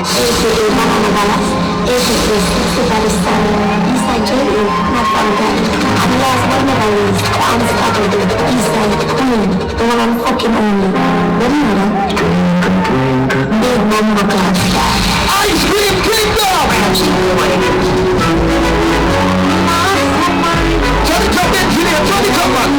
aka Banana Balance, aka Superstar, Eastside J.O., not forget. And last but not least, the unstoppable Eastside Queen, the one I'm fucking only. What do you know? Big Mama Class. Ice Cream Kingdom! Johnny, come in, Junior, Johnny, come on!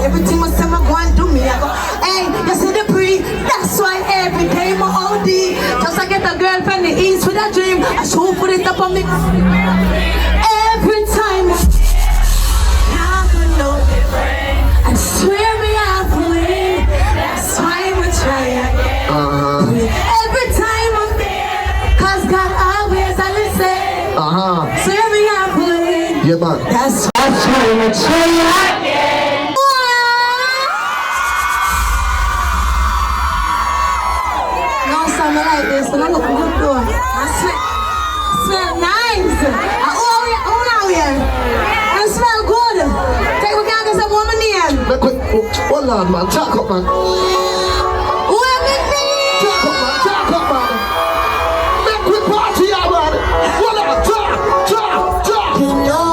Everything must have going to me. I go, hey, you see the pre, that's why every day my OD. Just I get a girl from the east with a dream. I should put it up on me. Every time I swear me out for it. That's why we try again. Every time I'm there, cause God always I listen. Swear me out for it. Yeah, man. That's why we try again. I like this, and I look good though. I smell nice. Oh, now here. I smell good. Take we can't get some woman here. Hold on, man. Talk up, man. Women need. Talk up, man. Make we party, man. Hold on, talk. You know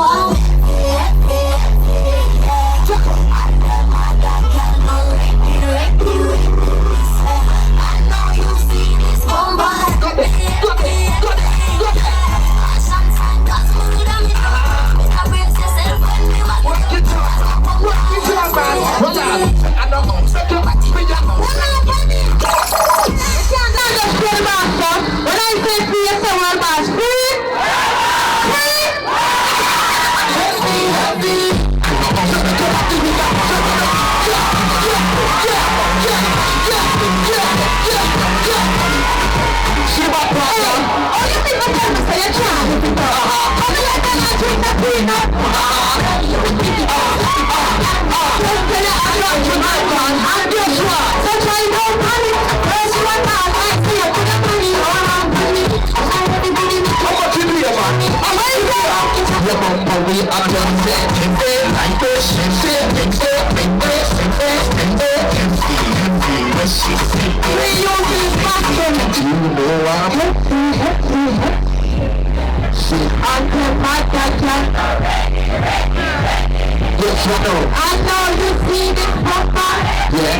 I know you see this papa. Yeah.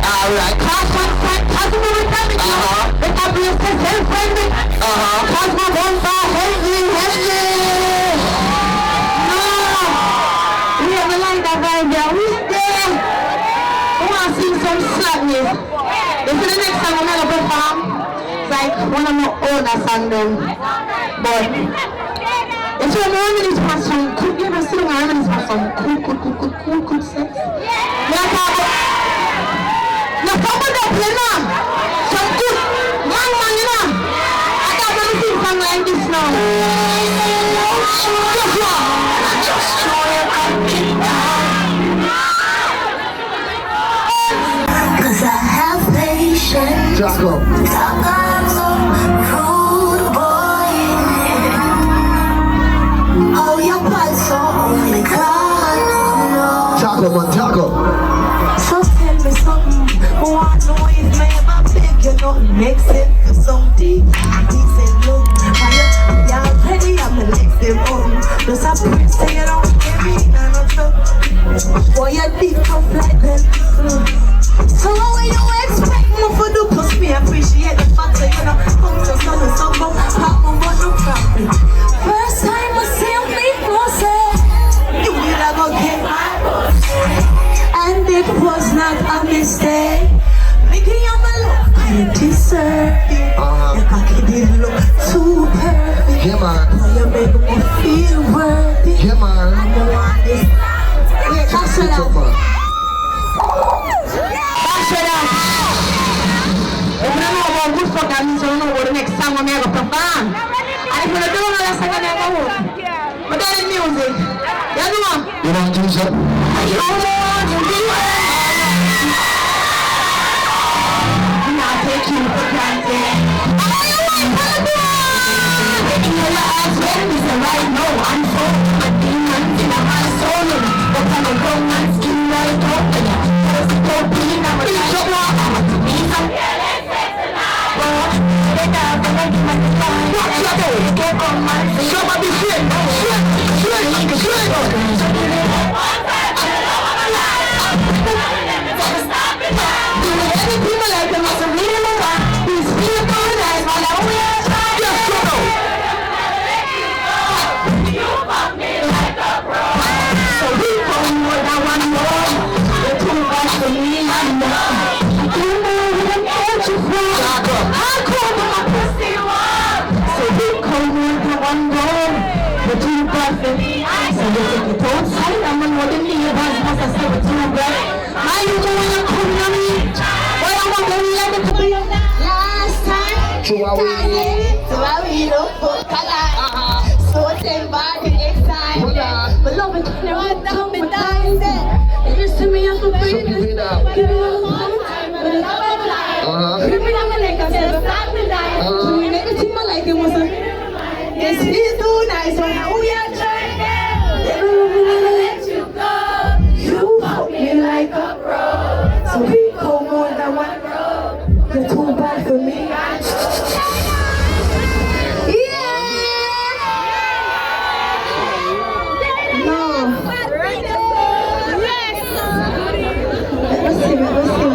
Alright. Cosmo will come with you. It can be a self-friendly. Cosmo won't buy heavy. No. We have a line that right there. Who's there? I want to see some slackness. This is the next time I'm going to perform. It's like one of my older songs then. But it's your harmonies person. Could you ever sing harmonies person? Cool sex? Yeah, Papa. Now, Papa, don't play now. Some good young man, you know. I got to sing something like this now. Guess what? Just try to cut it down. Cause I have patience. Jaco. Taco. So tell me something. I want to know if me ever beg you nothing. Makes it for something. He said, look, you already have the next day home. Just a prick say you don't give me none of them. Boy, you deep tough like them. So what you expect me for do? Plus me appreciate the fact that you know come to something, pop my bottle properly. Yeah, man. You make me feel worthy. Yeah, man. I don't want this. Yeah, that's it. Good man. That's it. If you don't know about good fuck, I mean, so you know what the next song I'm going to perform. And if you don't know that song, I'm going to go. But then the music. You know what? You want to do something? You don't want to do it. I'm not taking you for granted. Oh, you want to do it? In your eyes, when we say right now, I'm so my demons in my soul. But I'm a grown man, skin right open. I'm a copy, I'm a bitch of war. I'm a piece of Somebody shake, people like them must have really moved on. These people nice, but I will try. yes, go. You fuck me like a bro. So we go more than one more. You're too much for me, I know. You know where I'm at you from. I call them a pussy one. So we go more than one more. You're too bad for me. So you take it outside. I'm on what the neighbors must have said with you, bro. How you doing? You're coming on me. Why I want to be like it to be last time. To our we don't fuck a lot. So them body excited. But love it, never down me down. And you see me, I'm so pretty. Give me a long time, but it's not a lie. Grip it on my neck, I said, stop me dying. So you never see my like it was a. Yes, he's too nice, so now we are trying. Never gonna let you go. You hold me like a bro. So we go more than one bro. You're too bad for me.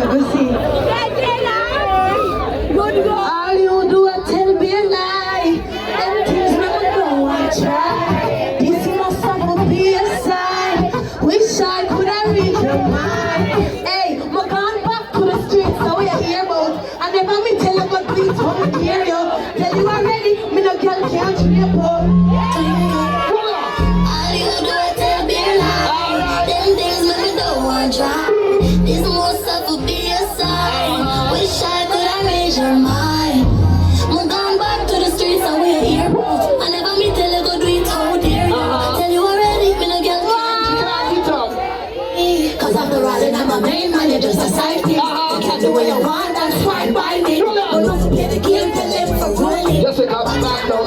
Let's see. All you do is tell me a lie. Them things never go and try. This must have a be a sign. Wish I could have read your mind. Hey, my gone back to the streets, so we hear about. And never me tell you God please come and hear you. Tell you already, me no girl can't trip up. All you do is tell me a lie. Them things never go and try. This most of will be a sign. Wish I could have made your mind. I'm gone back to the streets and we're here. I never me tell you go do it, how dare you. Tell you already, me no girl can't. Cause I'm the rolling, I'm a main man, you're just a side piece. You can't do what you want, that's fine by me. But don't forget the game, tell them for rolling. Just take a back down,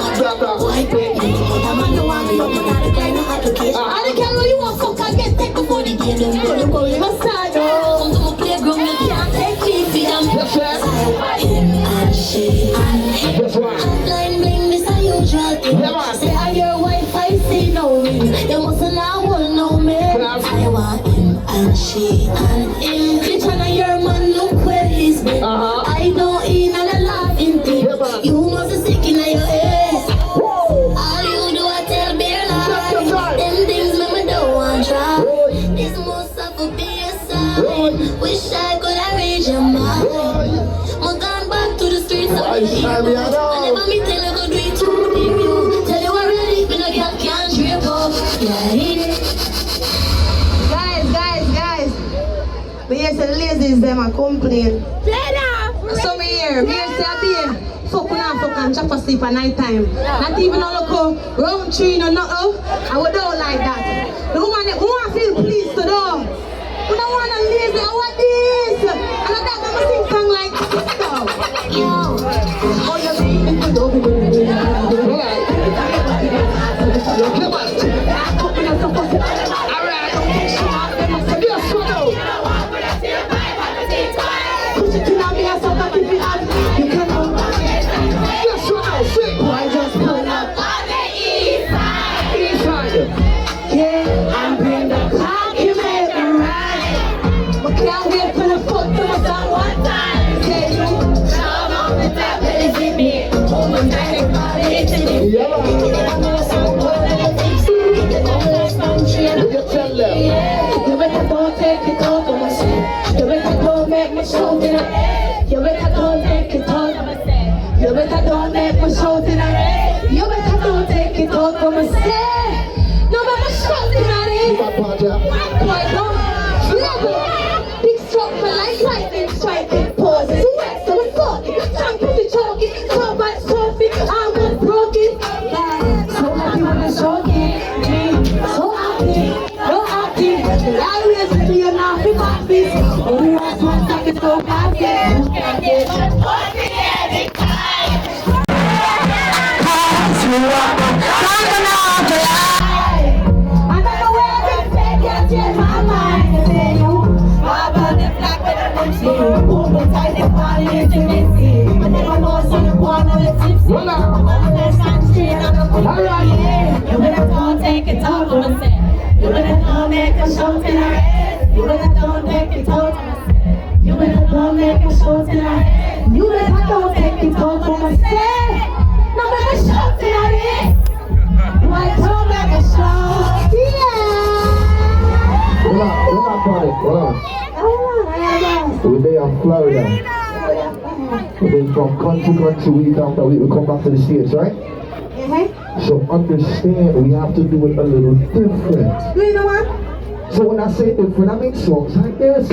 White break, but I'm on the one, me up, but I decline no application. I don't care what you want, fuck, I get take before the game. Don't go in my side, come to my playground, you can't take me for them. Him and she and him. Blind bling, this a usual thing. Say I your wife, I see no ring. You mustn't now will know me. I want him and she and him. Bitch, and your man, look where he's been. I don't eat and I laugh in thing. You must be sick in your head. All you do is tell me a lie. Them things make me don't want to try. This must have to be a sign. Wish I could have read your mind. I'm gone back to the streets of the heat. I never me tell you go do it to you. Tell you already, me no girl can't trip up. Guys. But yes, the ladies them are complain. So me here say a day. Fuck and chop asleep at night time. Not even on look round tree no nothing. I would don't like that. The woman who want feel pleased to do. Who don't want to lazy or what this? And I thought I'm sing song like this. Oh, you mean to do Yeah. Come and say, no matter something I did. Big stroke, my life lightning striking poses. Wet, so it's funny. Tongue pussy choking, so much trophy. I was broken. So happy when it's choking. So happy, no happy. The always with me and now be my feet. Only last one second, so happy. Take it out of myself. You better don't make a show tonight. You better don't take it out of myself. You better don't make a show tonight. You better don't take it out of myself. No make a show tonight. Why don't make a show? Yeah. Hold on. We're there in Florida. We've been from country to country, week after week. We come back to the States, right? So understand, we have to do it a little different. You know what? So when I say different, I mean songs like this.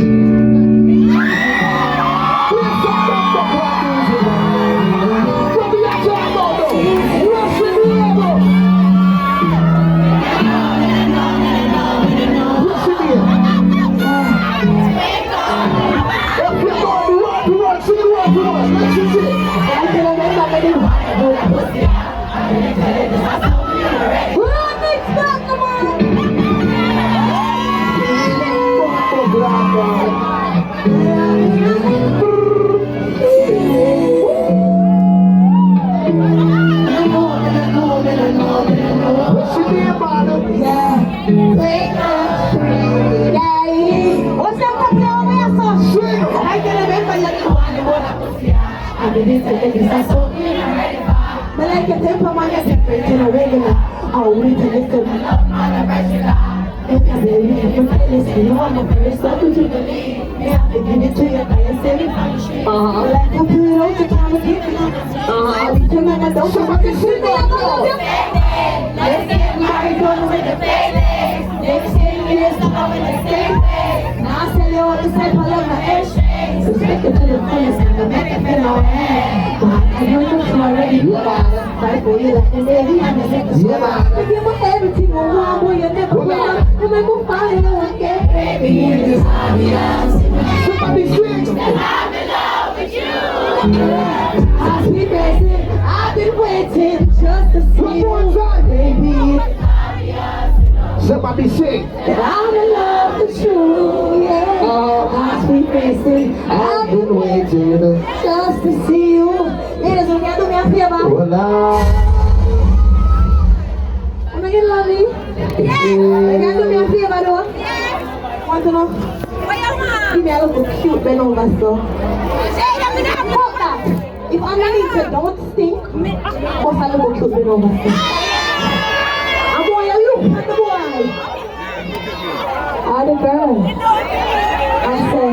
Let's get married, going with the baby. Next 10 years, I'm going to stay back. Now I tell you what to say, I love my airshades. Suspect it to the fullest, and the make it fit on hand. I know you're already fight for you like the baby, I'm a second squad. I give my everything on one, boy, you never win. You make me find it again. Baby, it is obvious. Somebody sing. And I'm in love with you. I've been dancing, I've been waiting just to see you. Baby, it's obvious. Somebody sing. That I'm in love with you, yeah. I've been dancing, I've been waiting just to see you. Ladies, you can't do me a favor. Hola. I'm not gonna love you. You can't do me a favor though. Want to know? Give me a little cute bend over so. Fuck that. If underneath it don't stink, what's a little cute bend over so? I'm going to look at the boy. Or the girl. I say,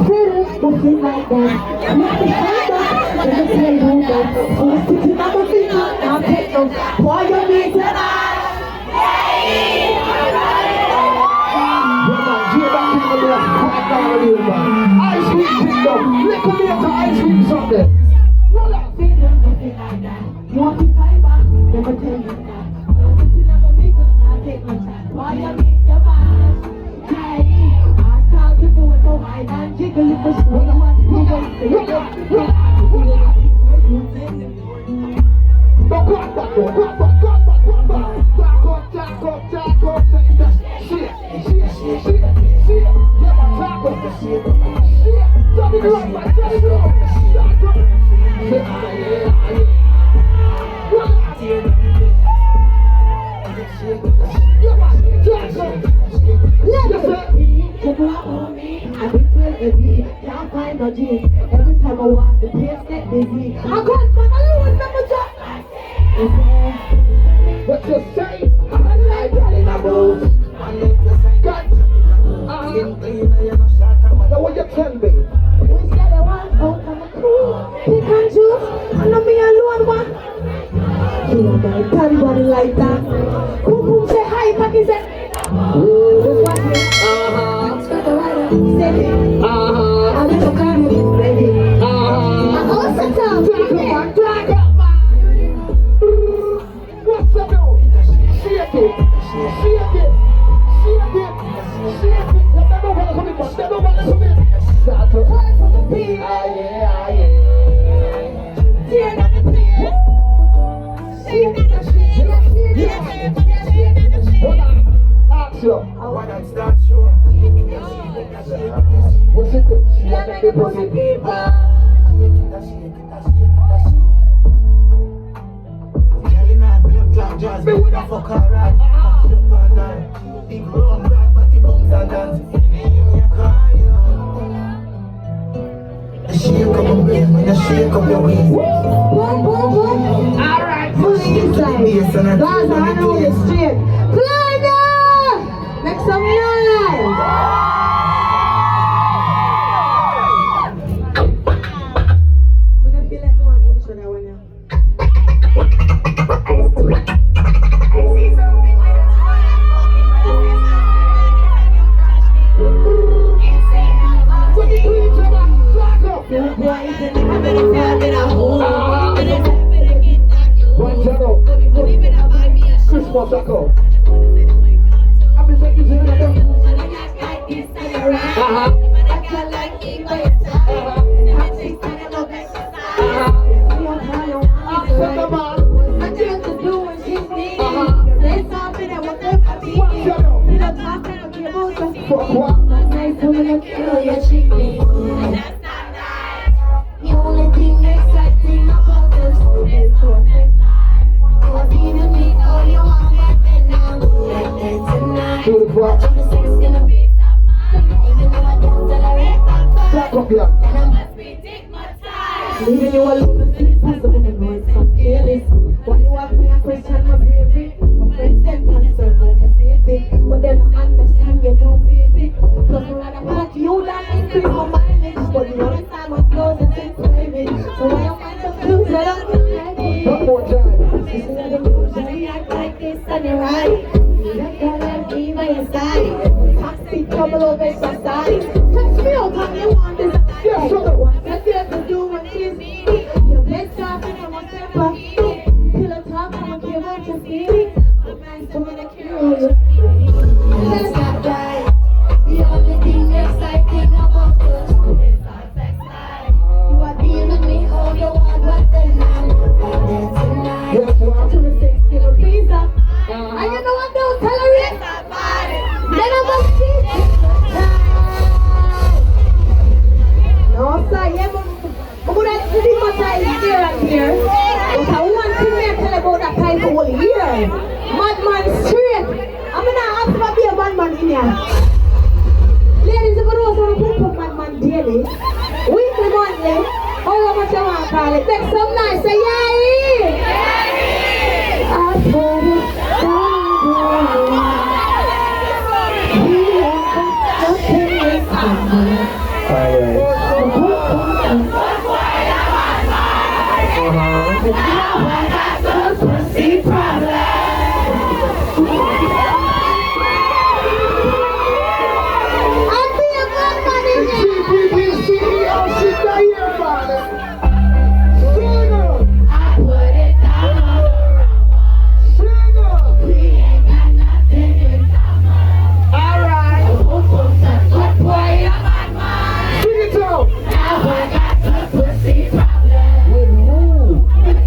pretty, looking like that. Look behind that. Let me tell you that. Who's sitting on my feet? Now take those. Why you need tonight? Jada Kingdom the Ice Cream Kingdom. Little bit of Ice Cream Sundaze. Roll up. You want to fight back? Never tell you that. Who's sitting on my feet? Now take my time. Why you need tonight? Hey, I start to do it for wine and jiggle it for school. You want to do it. Every time I walk, the place get busy. I got my own number just like What you say? I'm like girl in a boat. Now what you tell me? we said I want out of my crew. Pick and choose, and not me alone one. You know my Everybody like that. Boom, boom, say hi, Paki, say. Just watch me. Say it. A little caramel, baby. Also, drag up, man. What's up, yo? Shake it. Shake it. Shake it. Shake it. Let them know when they come in. Let them know when they come in. Start to play for the beat. Ah, yeah, ah, yeah. Tear down the place. Shake it, Hold on. Action. I wanna start show. What's it do? let me put the people. Me would have fuck alright. Big round black body bounce and dance. Shake up your brain, shake up your waist. Boom, boom, boom. Alright, Push inside. Guys, I know you're straight. Clyde! Make some noise. I'm gonna feel like more intro that one now. One channel. Christmas echo. I'm just like you say that. Fuck what? The only thing exciting about us is you're giving me all you want, but then I'm like that tonight. To the front. The sex gonna be some man, even though I don't tolerate that Back vibe. up here. And I must be take my time. Leaving you alone is impossible, but no, it's some careless. Why you ask me a question, my bravery? My friends them answer, but my safety. But then I understand you don't face it. Plus, I'd rather fuck you than increase my mileage. But you understand my flows is in private. So why you find the clues that I'm not hiding? One more time. You see the motion, you act like this and you're right. You let that and be by your side. Toxic trouble over exercise. Touch me out on you want this. Yes, sir. What's that girl to do when she's needy? Your best job and I'm a temper. Pillow talk, I'm a give out your feelings. I'm nice to me to cure you. Let's not die. The only thing exciting about us is our sex life. You are giving me all you want, but then I'm like that tonight. Yes, sir. To the 6 kilo pizza. And you know what they'll tolerate? Then I must see it. No, sir, yeah, but I'm gonna stigmatize here and here. But I want to tell about that time for all year. Madman straight. I'm gonna ask to be a madman in here. Ladies, if you don't want to put madman daily, weekly, monthly, how much I want to call it? Make some nice, say yay! I put it down.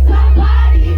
Somebody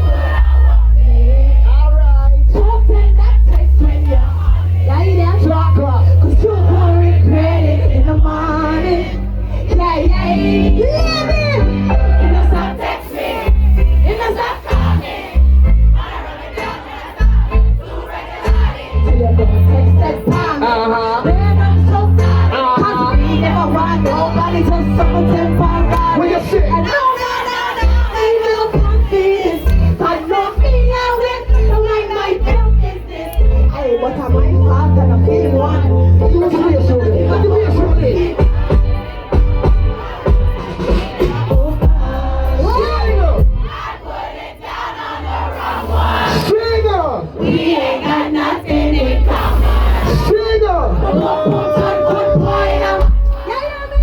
We ain't got nothing in common. Sing up. Good boy, now. Yeah, you know me?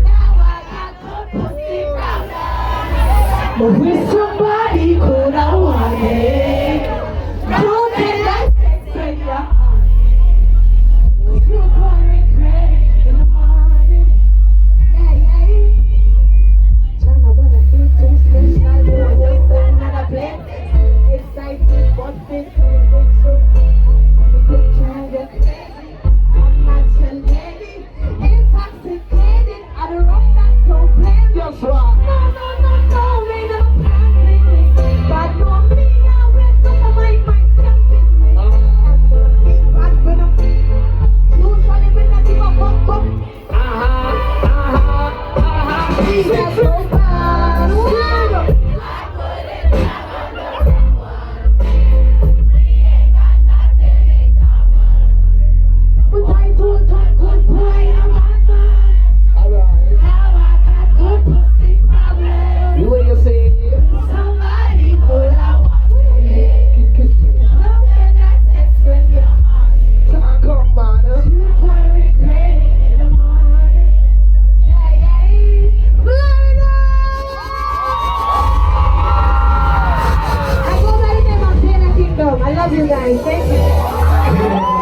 Now I got good pussy problem. But with somebody could I want it? Don't get that sex when you're on it. Still pouring credit in the morning. Yeah, yeah. China, but I feel too special. You was just another place. Excited, but fit to a big show. You could try to crazy. I'm not your lady. Intoxicated. I don't rock that, don't blame me. Guess what? No, we don't plan business. But no, me, I will go to my damn business. I'm gonna feel bad for them. Usually when I give a fuck. These are so bad. Wow. But I told her, good boy, I'm bad man. Alright. Now I got good pussy problem. You what you say? Somebody could I want it. Kiss me. Love and that sex when you're on it. Talk up, man. You pouring credit in the morning. Yeah, yeah. Florida! I go by the name of Jada Kingdom. I love you guys. Thank you.